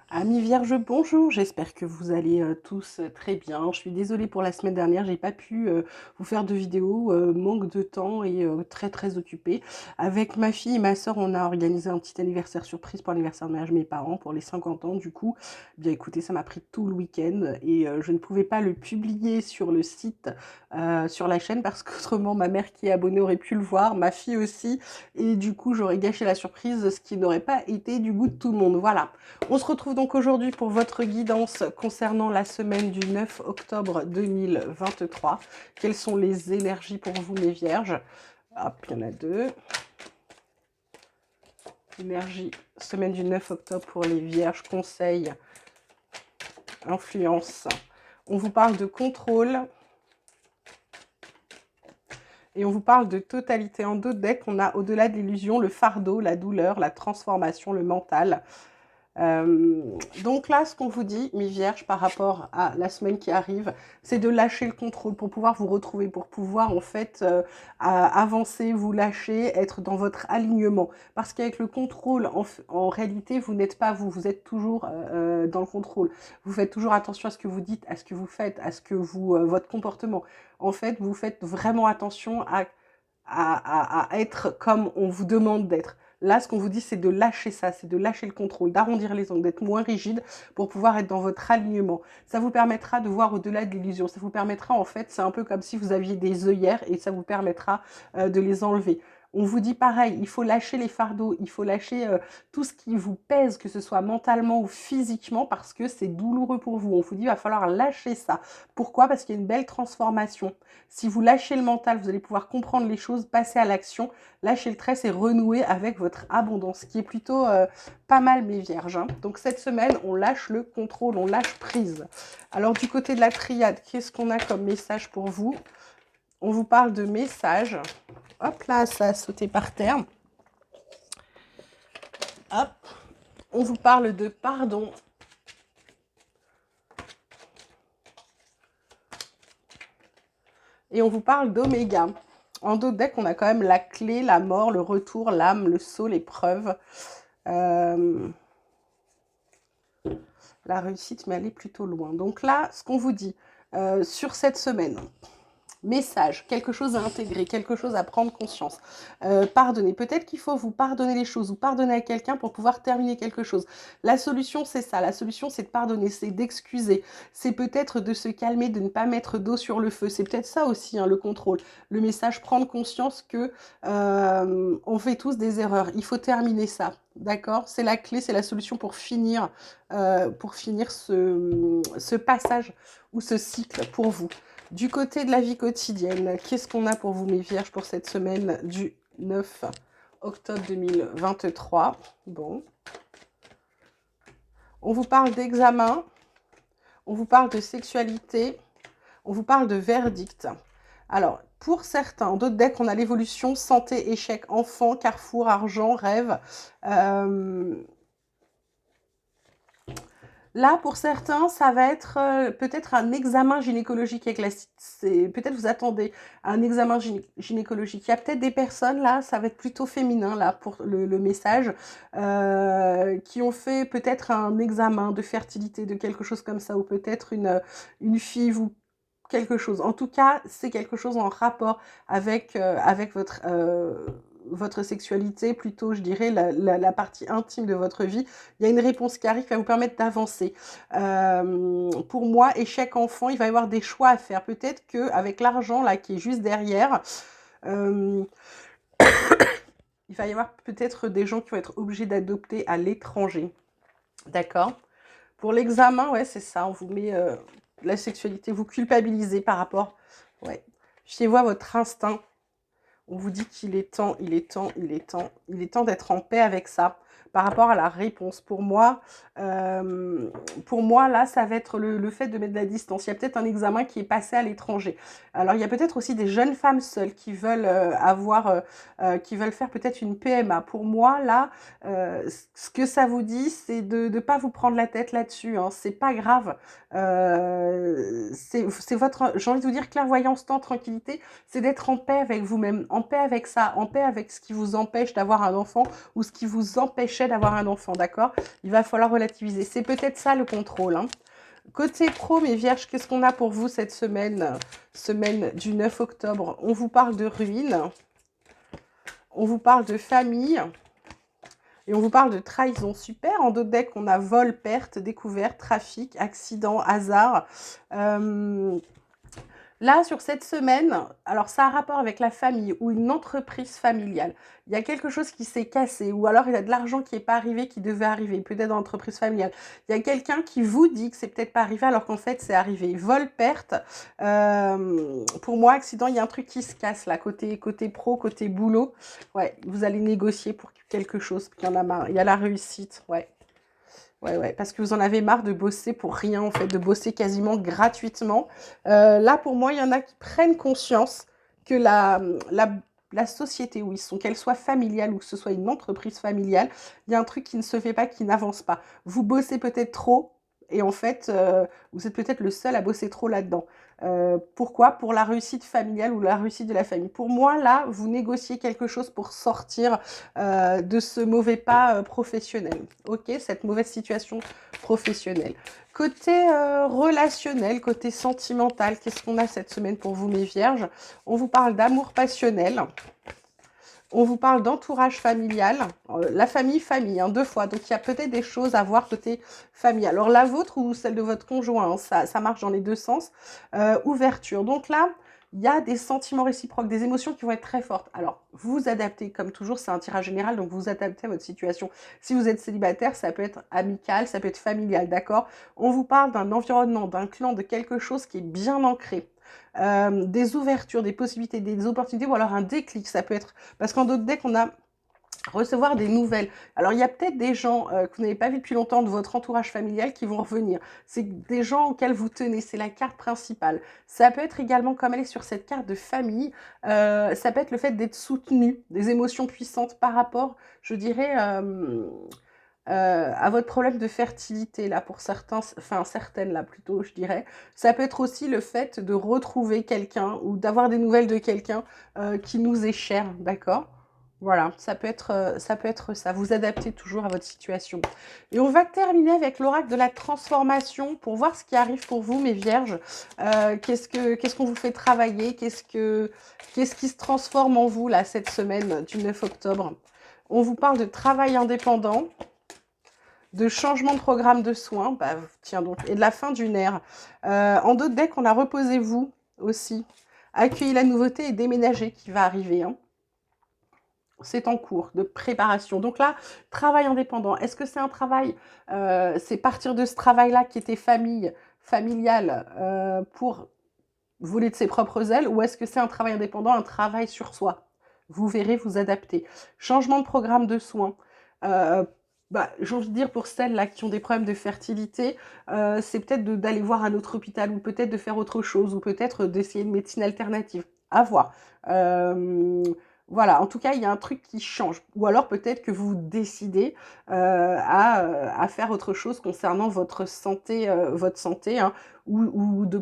Amis Vierges, bonjour, j'espère que vous allez tous très bien. Je suis désolée pour la semaine dernière, j'ai pas pu vous faire de vidéo, manque de temps et très occupée. Avec ma fille et ma soeur, on a organisé un petit anniversaire surprise pour l'anniversaire de mariage de mes parents, pour les 50 ans du coup. Bien écoutez, ça m'a pris tout le week-end et je ne pouvais pas le publier sur le site, sur la chaîne, parce qu'autrement ma mère qui est abonnée aurait pu le voir, ma fille aussi, et du coup j'aurais gâché la surprise, ce qui n'aurait pas été du goût de tout le monde. Voilà. On se retrouve donc aujourd'hui pour votre guidance concernant la semaine du 9 octobre 2023. Quelles sont les énergies pour vous, mes vierges? Hop, il y en a deux. Énergie, semaine du 9 octobre pour les vierges, conseils, influence. On vous parle de contrôle. Et on vous parle de totalité. En deux decks, on a au-delà de l'illusion, le fardeau, la douleur, la transformation, le mental. Donc là, ce qu'on vous dit, mes vierges, par rapport à la semaine qui arrive, c'est de lâcher le contrôle pour pouvoir vous retrouver, pour pouvoir en fait avancer, vous lâcher, être dans votre alignement. Parce qu'avec le contrôle, en réalité, vous n'êtes pas vous, vous êtes toujours dans le contrôle. Vous faites toujours attention à ce que vous dites, à ce que vous faites, à ce que vous, votre comportement. En fait, vous faites vraiment attention à être comme on vous demande d'être. Là, ce qu'on vous dit, c'est de lâcher ça, c'est de lâcher le contrôle, d'arrondir les angles, d'être moins rigide pour pouvoir être dans votre alignement. Ça vous permettra de voir au-delà de l'illusion. Ça vous permettra, en fait, c'est un peu comme si vous aviez des œillères et ça vous permettra de les enlever. On vous dit pareil, il faut lâcher les fardeaux, il faut lâcher tout ce qui vous pèse, que ce soit mentalement ou physiquement, parce que c'est douloureux pour vous. On vous dit, il va falloir lâcher ça. Pourquoi? Parce qu'il y a une belle transformation. Si vous lâchez le mental, vous allez pouvoir comprendre les choses, passer à l'action, lâcher le trait et renouer avec votre abondance, qui est plutôt pas mal, mes vierges. Hein. Donc cette semaine, on lâche le contrôle, on lâche prise. Alors du côté de la triade, qu'est-ce qu'on a comme message pour vous? On vous parle de messages. Hop là, ça a sauté par terre. Hop. On vous parle de pardon. Et on vous parle d'oméga. En d'autres decks, on a quand même la clé, la mort, le retour, l'âme, le saut, l'épreuve. La réussite, mais elle est plutôt loin. Donc là, ce qu'on vous dit sur cette semaine, message, quelque chose à intégrer, quelque chose à prendre conscience. Pardonnez. Peut-être qu'il faut vous pardonner les choses ou pardonner à quelqu'un pour pouvoir terminer quelque chose. La solution, c'est ça. La solution, c'est de pardonner, c'est d'excuser. C'est peut-être de se calmer, de ne pas mettre d'eau sur le feu. C'est peut-être ça aussi, hein, le contrôle. Le message, prendre conscience que on fait tous des erreurs. Il faut terminer ça. D'accord? C'est la clé, c'est la solution pour finir ce passage ou ce cycle pour vous. Du côté de la vie quotidienne, qu'est-ce qu'on a pour vous, mes vierges, pour cette semaine du 9 octobre 2023? Bon. On vous parle d'examen, on vous parle de sexualité, on vous parle de verdict. Alors, pour certains, d'autres decks, on a l'évolution, santé, échec, enfant, carrefour, argent, rêve. Là, pour certains, ça va être peut-être un examen gynécologique avec peut-être vous attendez un examen gynécologique. Il y a peut-être des personnes, là, ça va être plutôt féminin, là, pour le message, qui ont fait peut-être un examen de fertilité, de quelque chose comme ça, ou peut-être une FIV ou quelque chose. En tout cas, c'est quelque chose en rapport avec votre sexualité, plutôt, je dirais, la partie intime de votre vie. Il y a une réponse qui arrive qui va vous permettre d'avancer. Pour moi, échec enfant, il va y avoir des choix à faire. Peut-être qu'avec l'argent là qui est juste derrière, euh, il va y avoir peut-être des gens qui vont être obligés d'adopter à l'étranger. D'accord? Pour l'examen, ouais, c'est ça. On vous met la sexualité, vous culpabilisez par rapport. Ouais. Fiez-vous à votre instinct. On vous dit qu'il est temps, il est temps d'être en paix avec ça par rapport à la réponse. Pour moi, là, ça va être le fait de mettre de la distance. Il y a peut-être un examen qui est passé à l'étranger. Alors, il y a peut-être aussi des jeunes femmes seules qui veulent qui veulent faire peut-être une PMA. Pour moi, là, ce que ça vous dit, c'est de ne pas vous prendre la tête là-dessus. Hein. C'est pas grave. C'est votre, j'ai envie de vous dire, clairvoyance, temps, tranquillité, c'est d'être en paix avec vous-même, en paix avec ça, en paix avec ce qui vous empêche d'avoir un enfant ou ce qui vous empêchait projet d'avoir un enfant, d'accord? Il va falloir relativiser. C'est peut-être ça le contrôle, hein. Côté pro, mes vierges, qu'est-ce qu'on a pour vous cette semaine? Semaine du 9 octobre. On vous parle de ruines, on vous parle de famille et on vous parle de trahison. Super, en dos de deck, on a vol, perte, découverte, trafic, accident, hasard. Là, sur cette semaine, alors ça a un rapport avec la famille ou une entreprise familiale. Il y a quelque chose qui s'est cassé ou alors il y a de l'argent qui n'est pas arrivé, qui devait arriver, peut-être dans l'entreprise familiale. Il y a quelqu'un qui vous dit que c'est peut-être pas arrivé alors qu'en fait c'est arrivé. Vol, perte, pour moi, accident, il y a un truc qui se casse là, côté pro, côté boulot. Ouais, vous allez négocier pour quelque chose, qu'il y en a marre. Il y a la réussite, ouais. Ouais, parce que vous en avez marre de bosser pour rien, en fait, de bosser quasiment gratuitement. Là, pour moi, il y en a qui prennent conscience que la société où ils sont, qu'elle soit familiale ou que ce soit une entreprise familiale, il y a un truc qui ne se fait pas, qui n'avance pas. Vous bossez peut-être trop et en fait, vous êtes peut-être le seul à bosser trop là-dedans. Pourquoi? Pour la réussite familiale ou la réussite de la famille. Pour moi, là, vous négociez quelque chose pour sortir de ce mauvais pas professionnel. Ok, cette mauvaise situation professionnelle. Côté relationnel, côté sentimental, qu'est-ce qu'on a cette semaine pour vous, mes vierges? On vous parle d'amour passionnel. On vous parle d'entourage familial, la famille, hein, 2 fois. Donc, il y a peut-être des choses à voir côté famille. Alors, la vôtre ou celle de votre conjoint, hein, ça marche dans les 2 sens. Ouverture. Donc là, il y a des sentiments réciproques, des émotions qui vont être très fortes. Alors, vous adaptez, comme toujours, c'est un tirage général, donc vous adaptez à votre situation. Si vous êtes célibataire, ça peut être amical, ça peut être familial, d'accord? On vous parle d'un environnement, d'un clan, de quelque chose qui est bien ancré. Des ouvertures, des possibilités, des opportunités, ou alors un déclic, ça peut être... Parce qu'en d'autres decks, on a recevoir des nouvelles. Alors, il y a peut-être des gens que vous n'avez pas vus depuis longtemps de votre entourage familial qui vont revenir. C'est des gens auxquels vous tenez, c'est la carte principale. Ça peut être également, comme elle est sur cette carte de famille, ça peut être le fait d'être soutenu, des émotions puissantes par rapport, je dirais... à votre problème de fertilité, là, pour certains, enfin certaines, là, plutôt, je dirais. Ça peut être aussi le fait de retrouver quelqu'un ou d'avoir des nouvelles de quelqu'un qui nous est cher, d'accord? Voilà, ça peut être ça. Vous adaptez toujours à votre situation. Et on va terminer avec l'oracle de la transformation pour voir ce qui arrive pour vous, mes vierges. Qu'est-ce qu'on vous fait travailler? Qu'est-ce qui se transforme en vous, là, cette semaine du 9 octobre? On vous parle de travail indépendant, de changement de programme de soins, bah, tiens donc, et de la fin d'une ère. En d'autres decks, on a reposez-vous aussi. Accueillez la nouveauté et déménager qui va arriver. Hein. C'est en cours de préparation. Donc là, travail indépendant. Est-ce que c'est un travail, c'est partir de ce travail-là qui était familial pour voler de ses propres ailes, ou est-ce que c'est un travail indépendant, un travail sur soi? Vous verrez, vous adapter. Changement de programme de soins. J'ai envie de dire pour celles-là qui ont des problèmes de fertilité, c'est peut-être d'aller voir un autre hôpital ou peut-être de faire autre chose ou peut-être d'essayer une médecine alternative. À voir. Voilà, en tout cas, il y a un truc qui change. Ou alors peut-être que vous décidez à faire autre chose concernant votre santé, hein, ou de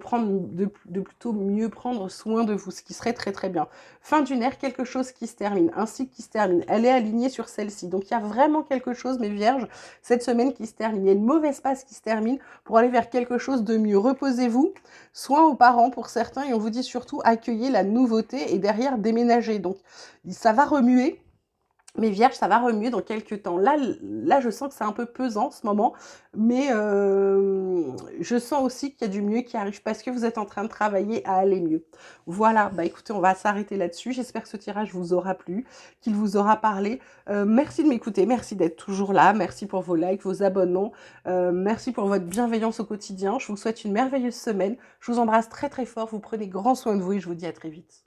plutôt mieux prendre soin de vous, ce qui serait très très bien. Fin d'une ère, quelque chose qui se termine, un cycle qui se termine. Elle est alignée sur celle-ci. Donc il y a vraiment quelque chose, mes vierges, cette semaine qui se termine. Il y a une mauvaise passe qui se termine pour aller vers quelque chose de mieux. Reposez-vous, soin aux parents pour certains, et on vous dit surtout accueillez la nouveauté et derrière déménager. Donc ça va remuer. Mes vierges, ça va remuer dans quelques temps. Là, je sens que c'est un peu pesant en ce moment, mais je sens aussi qu'il y a du mieux qui arrive parce que vous êtes en train de travailler à aller mieux. Voilà, bah écoutez, on va s'arrêter là-dessus. J'espère que ce tirage vous aura plu, qu'il vous aura parlé. Merci de m'écouter, merci d'être toujours là, merci pour vos likes, vos abonnements, merci pour votre bienveillance au quotidien. Je vous souhaite une merveilleuse semaine. Je vous embrasse très très fort, vous prenez grand soin de vous et je vous dis à très vite.